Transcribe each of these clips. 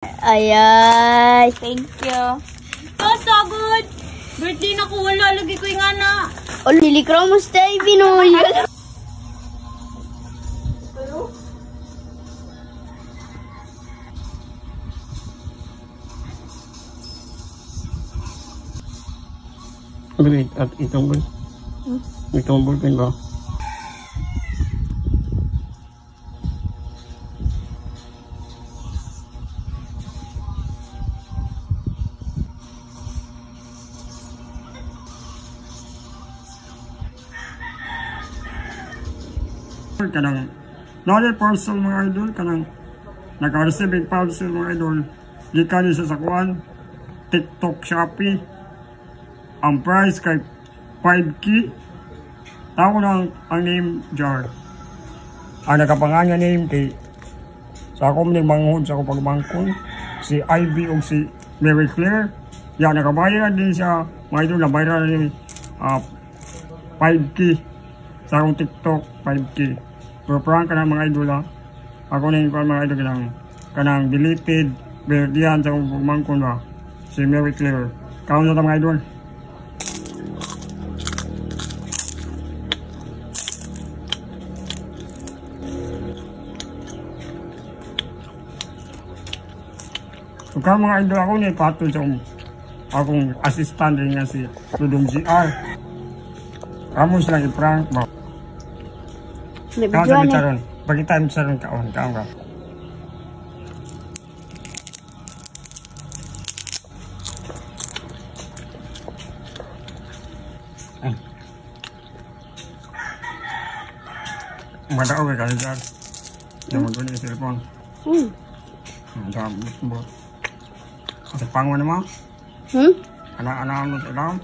Ayay. Thank you. Oh, so good. Birthday na ko. Wala. Lagi ko yung ana. Oh, Lily Cromos tayo, Binoy. At itong ball. Itong ball pen ba? Kanang another parcel mga idol, kanang naka-receive parcel mga idol, gikan sa sakuan TikTok, Shopee. Ang price kay 5K. Ako na ang name jar. Ang nakapangan nga name kay sa akong manghod sa akong pagbangkon si Ivy o si Mary Claire. Yan, nakabayad din siya mga idol, nabayad din 5K sa akong TikTok, 5K. Pero prank ka na mga idol ha. Ako na yung mga idol kanang deleted diyan sa akong pagbangkon ba si Mary Claire. Kaon na mga idol. So kaya mga idol ako niya patol sa akong assistant rin nga si Tudong GR. Kamu silang i-prank ba? Kaon sa bicaron. Pagkita mo sa rin kaon ka. Madaw ka kayo dyan. Yung maguli yung cellphone. Ang dami mo. Sa pangwa naman? Anak-anak mo sa daw?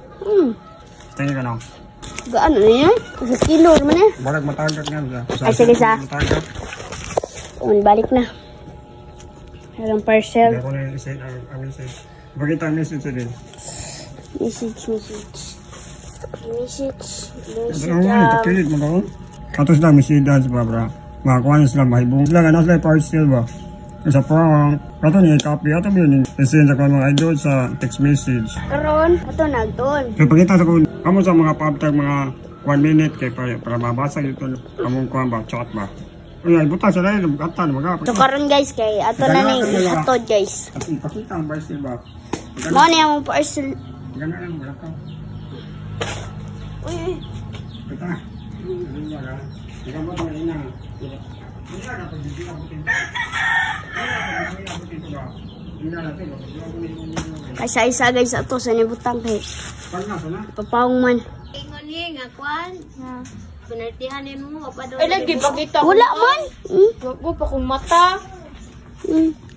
Tingin ka na. Gaano na yan? Sa kilo naman eh. Balik matagat nga siya. Ay, sige sa. Balik na. Harang parcel. Hindi ko na yung message. Bakit ang message sa din? Message. Itapilit mo ka. Katos na message sa babra. Makakuha na sila mahibong. Sila nga sila parcel ba? Sa prank. Kato niya i-copy. Ato ba yun? I-send ako mga idol sa text message. Karon, ito nagdoon. So pagkita sa kung kamo sa mga pabtag mga 1 minute kay para mabasa ito among kuhan ba, chat ba. Ay, buta sa rin, bukatan, So karon guys, kay ato na ning atod guys. At ipakita ang parcel ba. Mo na yung parcel. Gana lang, wala ka. Uy. Kita. Ikaw mo ito ina. Ina na pag-ibig ang butin. Kaysa-isa guys, ato sa nibutang kay. Papawang man. Ingon ni nga kwan. Pinartihanin mo pa daw. Ay, lagi pakita ko. Wala man. Wag pa kong mata.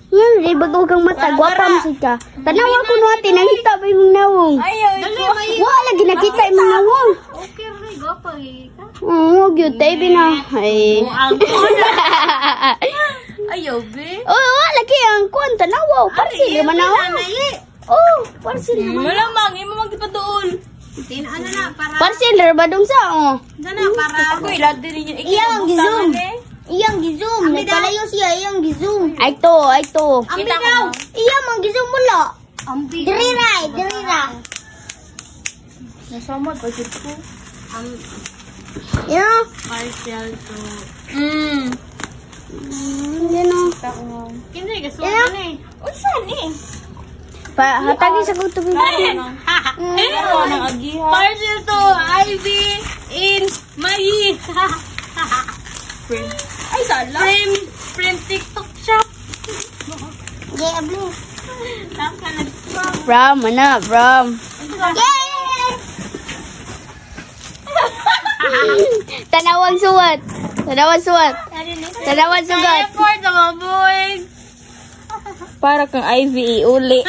Yan, di bagaw kang mata. Gwapa mo siya. Tanawa ko natin, nakita ba yung nawong? Ayaw, Wala, lagi nakita yung nawong. Okay, rin. Gwapa ka. Oo, cute tayo na. Ay. ayaw, be. Oo, lagi ang kwan. Tanawa, parsil naman na. Oo, parsil naman. Malamang, imo magdipadool. Ano na, para. Parsil, ba dong sa, oh. Sana, para. Ako, ilad din ninyo. Iyang gizum. Iyang gizum. Nagpalayo siya, iyang gizum. Ay to. Ambi daw. Iyang mang gizum mula. Ambi. Dirira. Nasamad, budget ko. Yeah. Partial to. Hindi no. Hindi, kasuhan eh. Unsan eh? Hatagin sa kuto ko. Pero nang agihan. Partial to Ivy in Mayi. Ay, sala. Frame TikTok shop. Yeah, blue. Saan ka nag-shop? From. Tanawang suwat. Tanawang sugat. Airport sa mga boy. Para kang Ivy uli.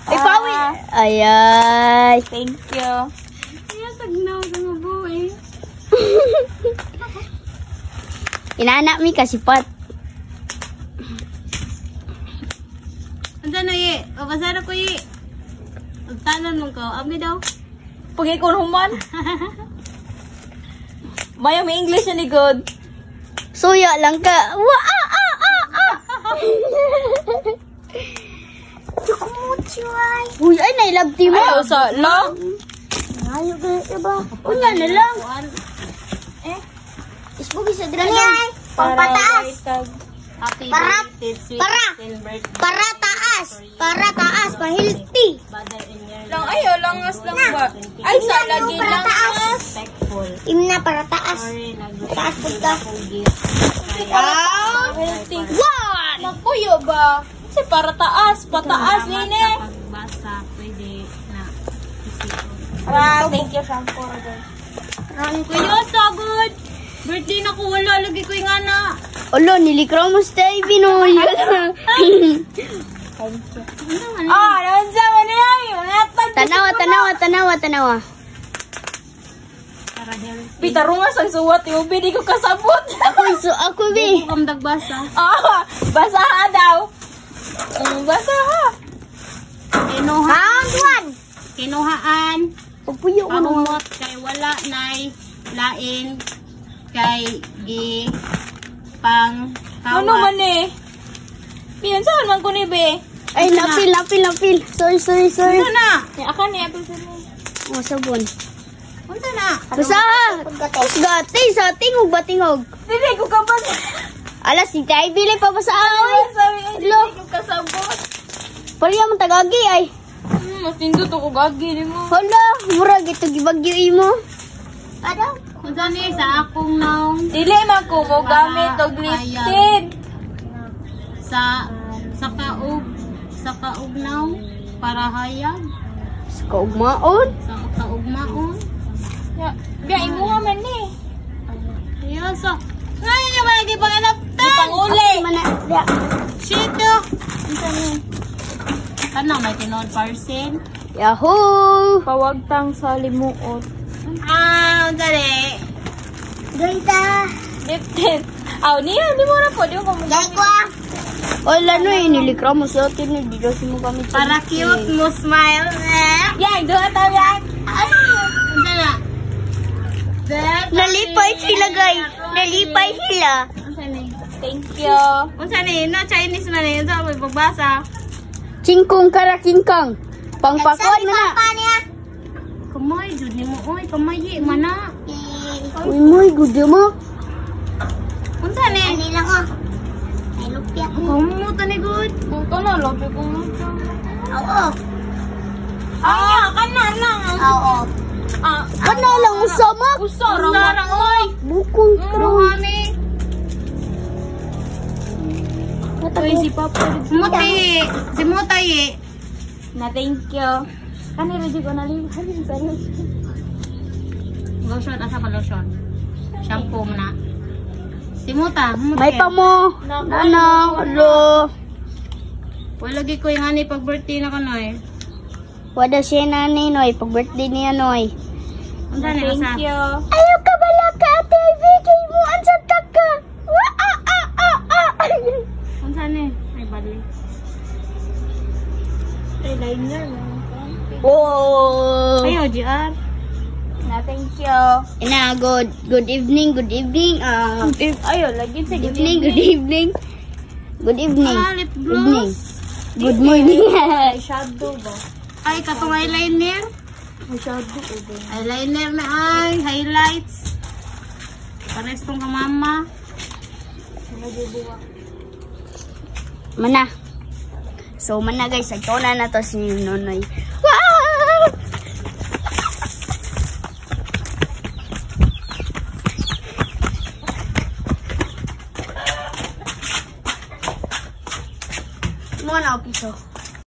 Ipawi. Ayay. Thank you. Kaya sagnaw sa mga boy. Inaanak mi kasipat. Andan na ye? Babasa na ko ye. Magtanan mo ko. Abi daw. Pag ikon human. Maya may English na ni God. Suya lang ka. Wa Uy, ay nailabti mo. Ay, usala. Ayo ka ba? Unya na lang. Isbugi sa dira niya. Pampataas. Happy Para- birthday, sweet para- birthday. Para taas, pa healthy. Father in your Lang, ayaw, langas lang ba? Ay, sa lagi para lang. taas. respectful. Imna para taas. Sorry, Taas po ka. gift. Healthy. One. Magpuyo ba? Kasi para taas, pataas, nene. Pagbasa, pwede na isipon. Wow, thank you, shampoo. Kuya, so good. Birthday na ko, wala. Lagi ko yung ana. Olo, nilikra mo sa Binoy. Ah, naman sa mo na yun. Tanawa. Para healthy. Pitarungas ang suwat yung di ko kasabot. Ako be. Kung dagbasa. Ah, basaha daw. Basaha. Round one. Kinuhaan. Pagpuyo ko naman. Pahumot kay wala nay lain kay gi pang Ano man eh? Pinansahan man ko ni be. Ay, napil. Sorry. Unsa na? Akan ni apil sa mo. Oh, sabon. Unsa na? Basta. Gati sa tingog ba tingog? Dili ko kabas. Alas, si tayo bili pa ba sa away? Sabi ko, Lo. dili ko kasabot. Paliya mo tagagi ay. Mas tindot ako gagi ni mo. Hala, murag ito gibagyo imo. Ano? Unsa ni sa akong naong Dili man ko mo gamit og lifted. sa kaugnaw para hayag Sa kaugmaon. sa kaugmaon. Ya, biya imo man ni. Yoso. Ngayon niya ba lagi panganap? Panguli. Mana. Shito. Ano, may tinood parcel? Yahoo! Pawagtang sa limuot. Dali. Ganda. Lifted. Aw, niya, di mo na po. Di mo mo gamit. Wala no eh, nilikra mo sa atin. Hindi daw mo kami Para cute mo smile. Yan, doon tayo yan. Unsa na? Nalipay sila guys. Nalipay sila. Unsa ni? Thank you. Unsa ni? Na Chinese man ni. Unsa mo pagbasa? Cingkong karakingkang. Pangpakon na. Kamay jud ni mo oy, kamay mana. Uy moy, good mo. Unsa ni? Ani lang oh. Ay lupya. Kamu tani good. Kung ka na, lagi ko na. Oo. Ah, kanan lang. Oo. Ah, Ano lang usama? Sarang oy. Bukong Ruhani. Uy, si Papa. Muti. Si Mutay. Na thank you. Kanina di ko nalihan. Lotion asa pa lotion? Shampoo na. Si Muta, May pa mo. Nanang, alo. Wala gi ko yung ani pag birthday na kanoy. Wada siya na ni Noy. Pag birthday niya Noy. Unsa ni asa? Thank you. Ayaw ka bala ka, TV. Kay mo ang sa taka. Unsa ni? Ay bali. Eyeliner. Oh. Ayo JR. Na thank you. Ina, good evening. Ayo, lagi sa Good evening. Good evening. Ah, lip Evening. gloss. Good morning. Eyeshadow ba? Ay katong eyeliner. Eyeshadow ba? Eyeliner na ay highlights. Pares tong ka mama. Mana. So, mana guys. Nagkauna na to si Nonoy. Wow! Muna ako piso.